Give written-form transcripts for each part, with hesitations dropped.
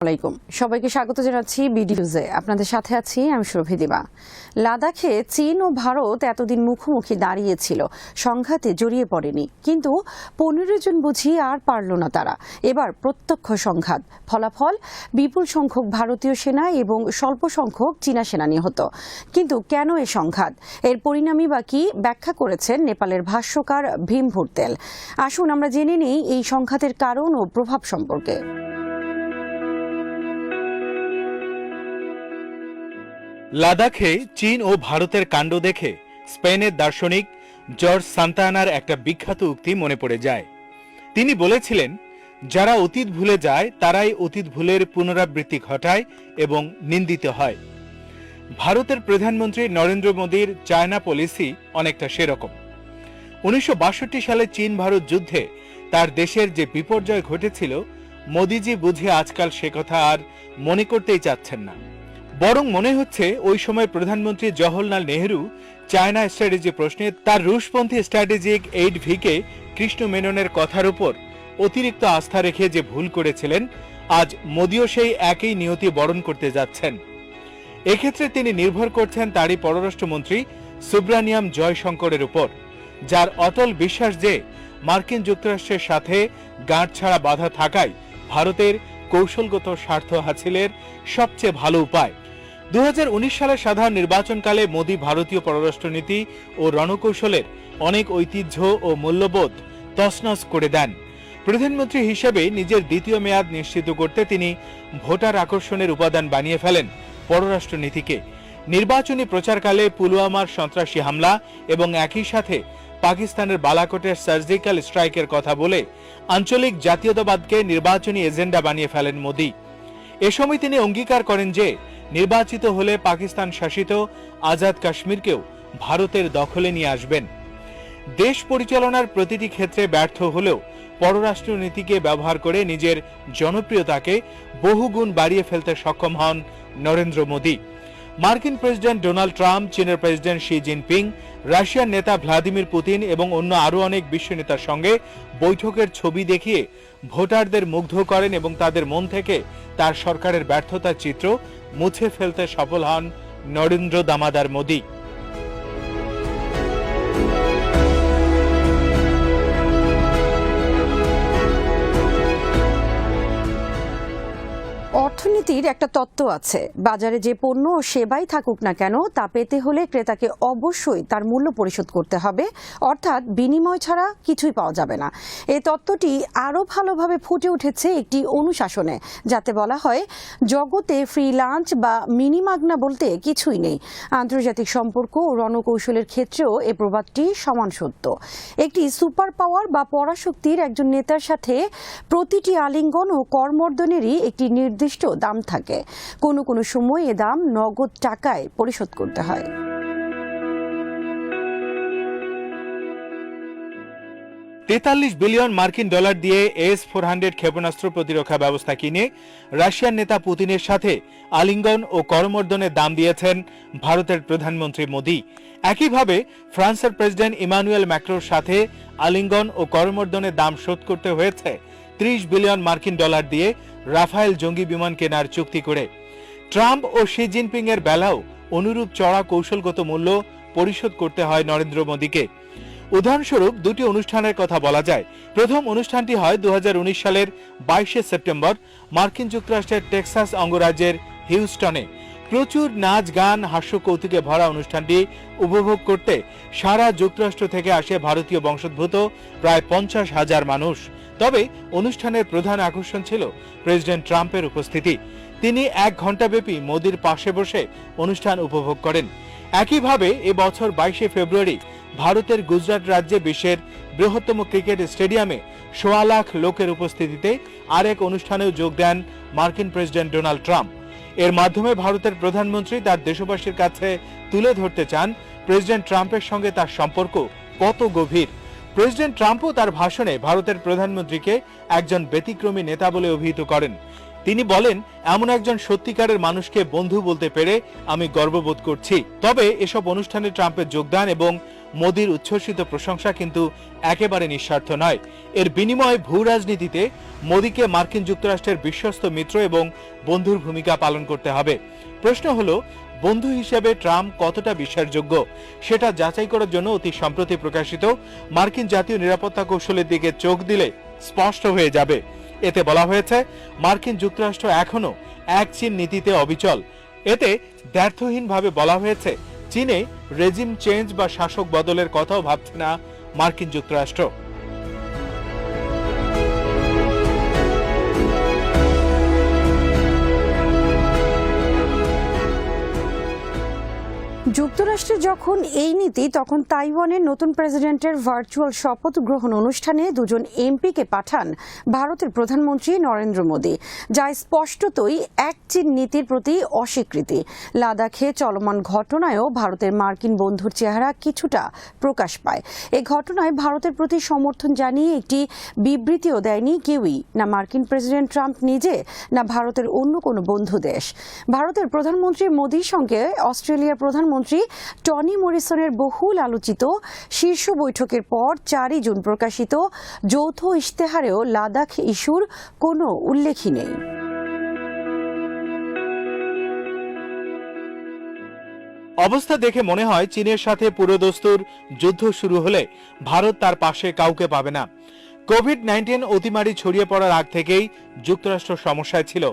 আলাইকুম সবাইকে স্বাগত জানাচ্ছি বিডি নিউজে। আপনাদের সাথে আছি আমি সুরভি দিবা। লাদাখে চীন ও ভারত এতদিন মুখোমুখি দাঁড়িয়েছিল, সংঘাতে জড়িয়ে পড়েনি, কিন্তু 15 জন বুঝি আর পারল না তারা। এবার প্রত্যক্ষ সংঘাত, ফলাফল বিপুল সংখ্যক ভারতীয় সেনা এবং স্বল্প সংখ্যক চীনা সেনা নিহত। কিন্তু কেন এ সংঘাত, এর পরিণামই বা কি, ব্যাখ্যা করেছেন নেপালের ভাষ্যকার ভীম ভুরতেল। আসুন আমরা জেনে নিই এই সংঘাতের কারণ ও প্রভাব সম্পর্কে। লাদাখে চীন ও ভারতের কাণ্ড দেখে স্পেনের দার্শনিক জর্জ সান্তানার একটা বিখ্যাত উক্তি মনে পড়ে যায়। তিনি বলেছিলেন, যারা অতীত ভুলে যায় তারাই অতীত ভুলের পুনরাবৃত্তি ঘটায় এবং নিন্দিত হয়। ভারতের প্রধানমন্ত্রী নরেন্দ্র মোদীর চায়না পলিসি অনেকটা সেরকম। 1962 সালে চীন ভারত যুদ্ধে তার দেশের যে বিপর্যয় ঘটেছিল, মোদীজি বুঝে আজকাল সে কথা আর মনে করতেই চাচ্ছেন না। বরং মনে হচ্ছে ওই সময় প্রধানমন্ত্রী জওহরলাল নেহরু চায়না স্ট্র্যাটেজি প্রশ্নে তার রুশপন্থী স্ট্র্যাটেজিক এইড ভিকে কৃষ্ণ মেননের কথার উপর অতিরিক্ত আস্থা রেখে যে ভুল করেছিলেন, আজ মোদিও সেই একই নিয়তি বরণ করতে যাচ্ছেন। এক্ষেত্রে তিনি নির্ভর করছেন তারই পররাষ্ট্রমন্ত্রী সুব্রানিয়াম জয়শঙ্করের উপর, যার অটল বিশ্বাস যে মার্কিন যুক্তরাষ্ট্রের সাথে গাঁটছাড়া বাধা থাকায় ভারতের কৌশলগত স্বার্থ হাসিলের সবচেয়ে ভালো উপায়। 2019 সালের সাধারণ নির্বাচনকালে মোদী ভারতীয় পররাষ্ট্রনীতি ও রণকৌশলের অনেক ঐতিহ্য ও মূল্যবোধ তছনছ করে দেন। প্রধানমন্ত্রী হিসেবে নিজের দ্বিতীয় মেয়াদ নিশ্চিত করতে তিনি ভোটার আকর্ষণের উপাদান বানিয়ে ফেলেন পররাষ্ট্রনীতিকে। নির্বাচনী প্রচারকালে পুলওয়ামার সন্ত্রাসী হামলা এবং একই সাথে পাকিস্তানের বালাকোটের সার্জিক্যাল স্ট্রাইকের কথা বলে আঞ্চলিক জাতীয়তাবাদকে নির্বাচনী এজেন্ডা বানিয়ে ফেলেন মোদী। এ সময় তিনি অঙ্গীকার করেন যে নির্বাচিত হলে পাকিস্তান শাসিত আজাদ কাশ্মীরকেও ভারতের দখলে নিয়ে আসবেন। দেশ পরিচালনার প্রতিটি ক্ষেত্রে ব্যর্থ হলেও পররাষ্ট্রনীতিকে ব্যবহার করে নিজের জনপ্রিয়তাকে বহুগুণ বাড়িয়ে ফেলতে সক্ষম হন নরেন্দ্র মোদী। মার্কিন প্রেসিডেন্ট ডোনাল্ড ট্রাম্প, চীনের প্রেসিডেন্ট শি জিনপিং, রাশিয়ার নেতা ভ্লাদিমির পুতিন এবং অন্য আরো অনেক বিশ্ব নেতার সঙ্গে বৈঠকের ছবি দেখিয়ে ভোটারদের মুগ্ধ করেন এবং তাদের মন থেকে তার সরকারের ব্যর্থতার চিত্র মুছে ফেলতে সফল হন নরেন্দ্র দামাদার মোদী। অর্থনীতির একটা তত্ত্ব আছে, বাজারে যে পণ্য ও সেবাই থাকুক না কেন তা পেতে হলে ক্রেতাকে অবশ্যই তার মূল্য পরিশোধ করতে হবে, অর্থাৎ বিনিময় ছাড়া কিছুই পাওয়া যাবে না। এই তত্ত্বটি আরও ভালোভাবে ফুটে উঠেছে একটি অনুশাসনে, যাতে বলা হয় জগতে ফ্রি লাঞ্চ বা মিনি মাগনা বলতে কিছুই নেই। আন্তর্জাতিক সম্পর্ক ও রণকৌশলের ক্ষেত্রেও এ প্রবাদটি সমান সত্য। একটি সুপার পাওয়ার বা পরাশক্তির একজন নেতার সাথে প্রতিটি আলিঙ্গন ও করমর্দনেরই একটি নির্দিষ্ট দাম থাকে। কোনো কোনো সময় এ দাম নগদ টাকায় পরিশোধ করতে হয়। $43 বিলিয়ন মার্কিন ডলার দিয়ে S-400 ক্ষেপণাস্ত্র প্রতিরক্ষা ব্যবস্থা কিনে রাশিয়ার নেতা পুতিনের সাথে আলিঙ্গন ও করমর্দনের দাম দিয়েছেন ভারতের প্রধানমন্ত্রী মোদী। একইভাবে ফ্রান্সের প্রেসিডেন্ট ইমানুয়েল ম্যাক্রোর সাথে আলিঙ্গন ও করমর্দনের দাম শোধ করতে হয়েছে 30 বিলিয়ন মার্কিন ডলার দিয়ে রাফায়েল জঙ্গি বিমান কেনার চুক্তি করে। ট্রাম্প ও শি জিনপিং এর বেলাও অনুরূপ চড়া কৌশলগত মূল্য পরিশোধ করতে হয় নরেন্দ্র মোদীকে। উদাহরণস্বরূপ দুটি অনুষ্ঠানের কথা বলা যায়। প্রথম অনুষ্ঠানটি হয় 2019 সালের 22 সেপ্টেম্বর মার্কিন যুক্তরাষ্ট্রের টেক্সাস অঙ্গরাজ্যের হিউস্টনে। প্রচুর নাচ, গান, হাস্য কৌতুকে ভরা অনুষ্ঠানটি উপভোগ করতে সারা যুক্তরাষ্ট্র থেকে আসে ভারতীয় বংশোদ্ভূত প্রায় 50,000 মানুষ। তবে অনুষ্ঠানের প্রধান আকর্ষণ ছিল প্রেসিডেন্ট ট্রাম্পের উপস্থিতি। তিনি 1 ঘণ্টাব্যাপী মোদির পাশে বসে অনুষ্ঠান উপভোগ করেন। একইভাবে এবছর 22 ফেব্রুয়ারি ভারতের গুজরাট রাজ্যে বিশ্বের বৃহত্তম ক্রিকেট স্টেডিয়ামে 1.25 লাখ লোকের উপস্থিতিতে আরেক অনুষ্ঠানেও যোগ দেন মার্কিন প্রেসিডেন্ট ডোনাল্ড ট্রাম্প। এর মাধ্যমে ভারতের প্রধানমন্ত্রী তার দেশবাসীর কাছে তুলে ধরতে চান প্রেসিডেন্ট ট্রাম্পের সঙ্গে তার সম্পর্ক কত গভীর। প্রেসিডেন্ট ট্রাম্পও তার ভাষণে ভারতের প্রধানমন্ত্রীকে একজন ব্যতিক্রমী নেতা বলে অভিহিত করেন। তিনি বলেন, এমন একজন সত্যিকারের মানুষকে বন্ধু বলতে পেরে আমি গর্ববোধ করছি। তবে এসব অনুষ্ঠানে ট্রাম্পের যোগদান এবং মোদির উচ্ছ্বসিত প্রশংসা কিন্তু একেবারে নিঃস্বার্থ নয়। এর বিনিময়ে ভূ রাজনীতিতে মোদিকে মার্কিন যুক্তরাষ্ট্রের বিশ্বস্ত মিত্র এবং বন্ধুর ভূমিকা পালন করতে হবে। প্রশ্ন হলো, বন্ধু হিসেবে ট্রাম্প কতটা বিশ্বাসযোগ্য সেটা যাচাই করার জন্য অতি সম্প্রতি প্রকাশিত মার্কিন জাতীয় নিরাপত্তা কৌশলের দিকে চোখ দিলে স্পষ্ট হয়ে যাবে। এতে বলা হয়েছে, মার্কিন যুক্তরাষ্ট্র এখনো এক চীন নীতিতে অবিচল। এতে দ্ব্যর্থহীনভাবে বলা হয়েছে, চীনে রেজিম চেঞ্জ বা শাসক বদলের কথাও ভাবছে না মার্কিন যুক্তরাষ্ট্র। যুক্তরাষ্ট্রে যখন এই নীতি, তখন তাইওয়ানের নতুন প্রেসিডেন্টের ভার্চুয়াল শপথ গ্রহণ অনুষ্ঠানে দুজন এমপিকে পাঠান ভারতের প্রধানমন্ত্রী নরেন্দ্র মোদী, যা স্পষ্টতই এক চীন নীতির প্রতি অস্বীকৃতি। লাদাখে চলমান ঘটনায়ও ভারতের মার্কিন বন্ধুর চেহারা কিছুটা প্রকাশ পায়। এই ঘটনায় ভারতের প্রতি সমর্থন জানিয়ে একটি বিবৃতিও দেয়নি কেউই, না মার্কিন প্রেসিডেন্ট ট্রাম্প নিজে, না ভারতের অন্য কোনো বন্ধু দেশ। ভারতের প্রধানমন্ত্রী মোদীর সঙ্গে অস্ট্রেলিয়ার প্রধানমন্ত্রী টনি মরিসনের বহুল আলোচিত শীর্ষ বৈঠকের পর 4 জুন প্রকাশিত যৌথ ইশতেহারেও লাদাখ ইস্যুর কোনো উল্লেখই নেই। অবস্থা দেখে মনে হয়, চীনের সাথে পুরোদস্তুর যুদ্ধ শুরু হলে ভারত তার পাশে কাউকে পাবে না। কোভিড-19 অতিমারি ছড়িয়ে পড়ার আগ থেকেই যুক্তরাষ্ট্র সমস্যায় ছিল।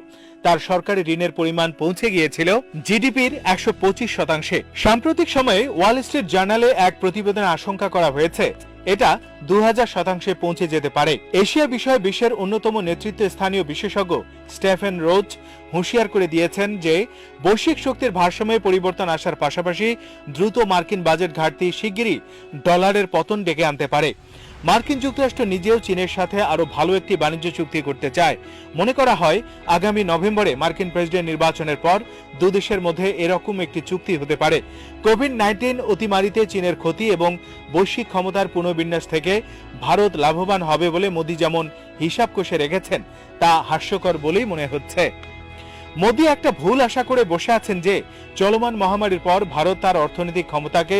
তার সরকারি ঋণের পরিমাণ পৌঁছে গিয়েছিল জিডিপির 125%। সাম্প্রতিক সময়ে ওয়াল স্ট্রিট জার্নালে এক প্রতিবেদনে আশঙ্কা করা হয়েছে, এটা 2000% পৌঁছে যেতে পারে। এশিয়া বিষয়ে বিশ্বের অন্যতম নেতৃত্বস্থানীয় বিশেষজ্ঞ স্টেফেন রোজ হুঁশিয়ার করে দিয়েছেন যে, বৈশ্বিক শক্তির ভারসাম্যে পরিবর্তন আসার পাশাপাশি দ্রুত মার্কিন বাজেট ঘাটতি শিগগিরই ডলারের পতন ডেকে আনতে পারে। মার্কিন যুক্তরাষ্ট্র নিজেও চীনের সাথে আরো ভালো একটি বাণিজ্য চুক্তি করতে চায়। মনে করা হয়, আগামী নভেম্বরে মার্কিন প্রেসিডেন্ট নির্বাচনের পর দুদেশের মধ্যে এরকম একটি চুক্তি হতে পারে। কোভিড-19 অতিমারিতে চীনের ক্ষতি এবং বৈশ্বিক ক্ষমতার পুনর্বিন্যাস থেকে ভারত লাভবান হবে বলে মোদি যেমন হিসাব কষে রেখেছেন, তা হাস্যকর বলেই মনে হচ্ছে। মোদি একটা ভুল আশা করে বসে আছেন যে, চলমান মহামারীর পর ভারত তার অর্থনৈতিক ক্ষমতাকে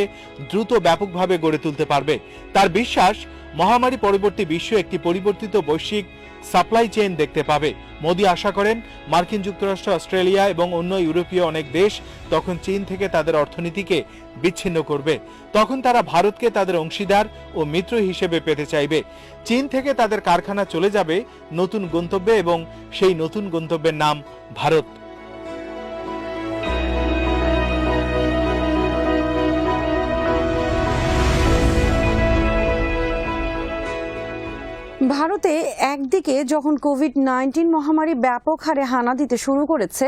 দ্রুত ব্যাপকভাবে গড়ে তুলতে পারবে। তার বিশ্বাস, মহামারী পরবর্তী বিশ্ব একটি পরিবর্তিত বৈশ্বিক সাপ্লাই চেইন দেখতে পাবে। মোদি আশা করেন, মার্কিন যুক্তরাষ্ট্র, অস্ট্রেলিয়া এবং অন্য ইউরোপীয় অনেক দেশ তখন চীন থেকে তাদের অর্থনীতিকে বিচ্ছিন্ন করবে। তখন তারা ভারতকে তাদের অংশীদার ও মিত্র হিসেবে পেতে চাইবে। চীন থেকে তাদের কারখানা চলে যাবে নতুন গন্তব্যে এবং সেই নতুন গন্তব্যের নাম ভারত। ভারতে একদিকে যখন কোভিড-19 মহামারী ব্যাপক হারে হানা দিতে শুরু করেছে,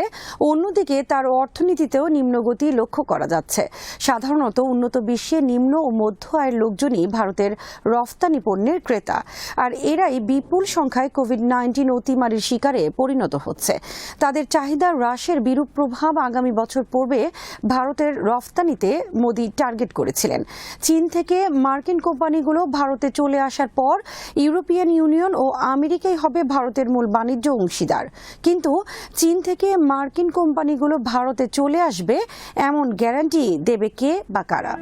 অন্যদিকে তার অর্থনীতিতেও নিম্নগতি লক্ষ্য করা যাচ্ছে। সাধারণত উন্নত বিশ্বে নিম্ন ও মধ্য আয়ের লোকজনই ভারতের রফতানি পণ্যের ক্রেতা, আর এরাই বিপুল সংখ্যায় কোভিড-19 অতিমারির শিকারে পরিণত হচ্ছে। তাদের চাহিদা হ্রাসের বিরূপ প্রভাব আগামী বছর পড়বে ভারতের রফতানিতে মোদি টার্গেট করেছিলেন। চীন থেকে মার্কিন কোম্পানিগুলো ভারতে চলে আসার পর ইউরোপিয়ান ইউনিয়ন ও আমেরিকাই হবে ভারতের মূল বাণিজ্য অংশীদার। কিন্তু চীন থেকে মার্কিন কোম্পানিগুলো ভারতে চলে আসবে, এমন গ্যারান্টি দেবে কে বা কারা?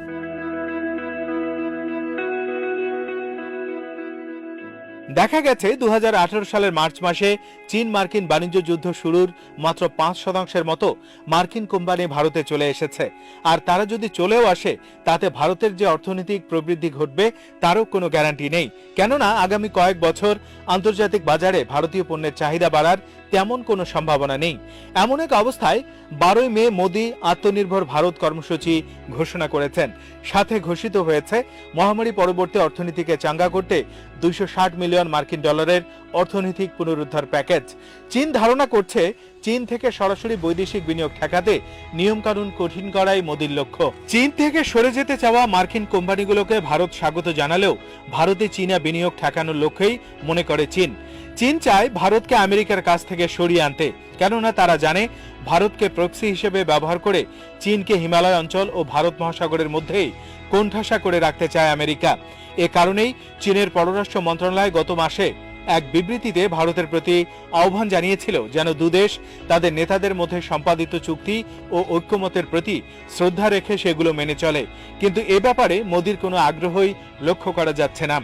দেখা গেছে 2018 সালের মার্চ মাসে চীন মার্কিন বাণিজ্য যুদ্ধ শুরুর মাত্র 5% মতো মার্কিন কোম্পানি ভারতে চলে এসেছে। আর তারা যদি চলেও আসে, তাতে ভারতের যে অর্থনৈতিক প্রবৃদ্ধি ঘটবে তারও কোনো গ্যারান্টি নেই। কেননা আগামী কয়েক বছর আন্তর্জাতিক বাজারে ভারতীয় পণ্যের চাহিদা বাড়ার তেমন কোনো সম্ভাবনা নেই। এমন এক অবস্থায় 12 মে মোদি আত্মনির্ভর ভারত কর্মসূচি ঘোষণা করেছেন। সাথে ঘোষিত হয়েছে মহামারী পরবর্তী অর্থনীতিকে চাঙ্গা করতে 260 মিলিয়ন মার্কিন ডলারের অর্থনৈতিক পুনরুদ্ধার প্যাকেজ। চীন ধারণা করছে, চীন থেকে সরাসরি বৈদেশিক বিনিয়োগ ঠেকাতে নিয়মকানুন কঠিন করাই মোদির লক্ষ্য। চীন থেকে সরে যেতে চাওয়া মার্কিন কোম্পানিগুলোকে ভারত স্বাগত জানালেও ভারতে চীনা বিনিয়োগ ঠেকানোর লক্ষ্যেই মনে করে চীন। চীন চায় ভারতকে আমেরিকার কাছ থেকে সরিয়ে আনতে, কেননা তারা জানে ভারতকে প্রক্সি হিসেবে ব্যবহার করে চীনকে হিমালয় অঞ্চল ও ভারত মহাসাগরের মধ্যেই কোণঠাসা করে রাখতে চায় আমেরিকা। এ কারণেই চীনের পররাষ্ট্র মন্ত্রণালয় গত মাসে এক বিবৃতিতে ভারতের প্রতি আহ্বান জানিয়েছিল যেন দুদেশ তাদের নেতাদের মধ্যে সম্পাদিত চুক্তি ও ঐক্যমতের প্রতি শ্রদ্ধা রেখে সেগুলো মেনে চলে, কিন্তু এ ব্যাপারে মোদির কোনো আগ্রহই লক্ষ্য করা যাচ্ছে না।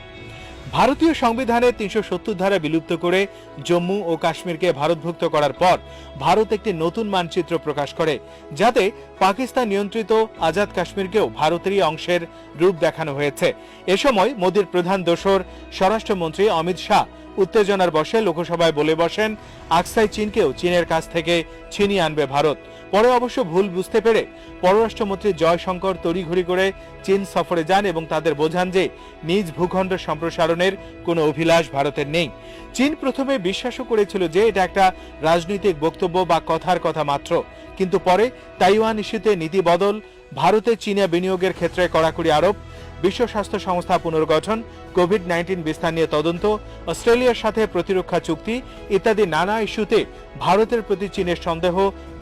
ভারতীয় সংবিধানের ৩৭০ ধারা বিলুপ্ত করে জম্মু ও কাশ্মীরকে ভারতভুক্ত করার পর ভারত একটি নতুন মানচিত্র প্রকাশ করে, যাতে পাকিস্তান নিয়ন্ত্রিত আজাদ কাশ্মীরকেও ভারতেরই অংশের রূপ দেখানো হয়েছে। এ সময় মোদির প্রধান দোসর স্বরাষ্ট্রমন্ত্রী অমিত শাহ উত্তেজনার বশে লোকসভায় বলে বসেন, আকসাই চীনকেও চীনের কাছ থেকে ছিনিয়ে আনবে ভারত। পরে অবশ্য ভুল বুঝতে পেরে পররাষ্ট্রমন্ত্রী জয়শঙ্কর তড়িঘড়ি করে চীন সফরে যান এবং তাদের বোঝান যে নিজ ভূখণ্ড সম্প্রসারণের কোনো অভিলাষ ভারতের নেই। চীন প্রথমে বিশ্বাসও করেছিল যে এটা একটা রাজনৈতিক বক্তব্য বা কথার কথা মাত্র, কিন্তু পরে তাইওয়ান ইস্যুতে নীতি বদল, ভারতে চীনা বিনিয়োগের ক্ষেত্রে কড়াকড়ি আরোপ, বিশ্ব স্বাস্থ্য সংস্থা পুনর্গঠন, কোভিড-19 বিস্তার নিয়ে তদন্ত, অস্ট্রেলিয়ার সাথে প্রতিরক্ষা চুক্তি ইত্যাদি নানা ইস্যুতে ভারতের প্রতি চীনের সন্দেহ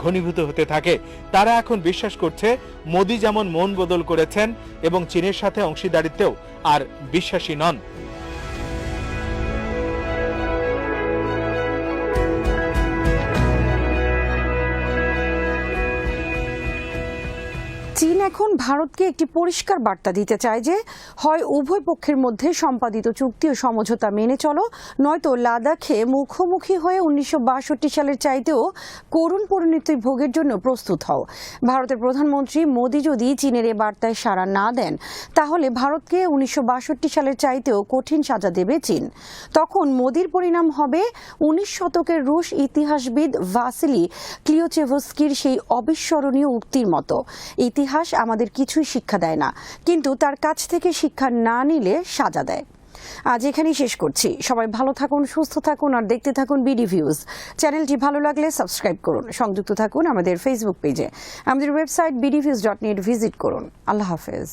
ঘনীভূত হতে থাকে। তারা এখন বিশ্বাস করছে মোদি যেমন মন বদল করেছেন এবং চীনের সাথে অংশীদারিত্বেও আর বিশ্বাসী নন। চীন এখন ভারতকে একটি পরিষ্কার বার্তা দিতে চায় যে হয় উভয় পক্ষের মধ্যে সম্পাদিত চুক্তি ও সমঝোতা মেনে চলো, নয়তো লাদাখে মুখোমুখি হয়ে ১৯৬২ সালের চাইতেও করুণ পরিণতি ভোগের জন্য প্রস্তুত হও। ভারতের প্রধানমন্ত্রী মোদি যদি চীনের এ বার্তায় সাড়া না দেন, তাহলে ভারতকে ১৯৬২ সালের চাইতেও কঠিন সাজা দেবে চীন। তখন মোদির পরিণাম হবে ১৯ শতকের রুশ ইতিহাসবিদ ভাসিলি ক্লিওচেভস্কির সেই অবিস্মরণীয় উক্তির মতো, ইতিহাস আমাদের কিছুই শিক্ষা দেয় না, কিন্তু তার কাছ থেকে শিক্ষা না নিলে সাজা দেয়। আজ এখানেই শেষ করছি। সবাই ভালো থাকুন, সুস্থ থাকুন আর দেখতে থাকুন বিডি ভিউজ। চ্যানেলটি ভালো লাগলে সাবস্ক্রাইব করুন, সংযুক্ত থাকুন আমাদের ফেসবুক পেজে, আমাদের ওয়েবসাইট bdviews.net ভিজিট করুন। আল্লাহ হাফেজ।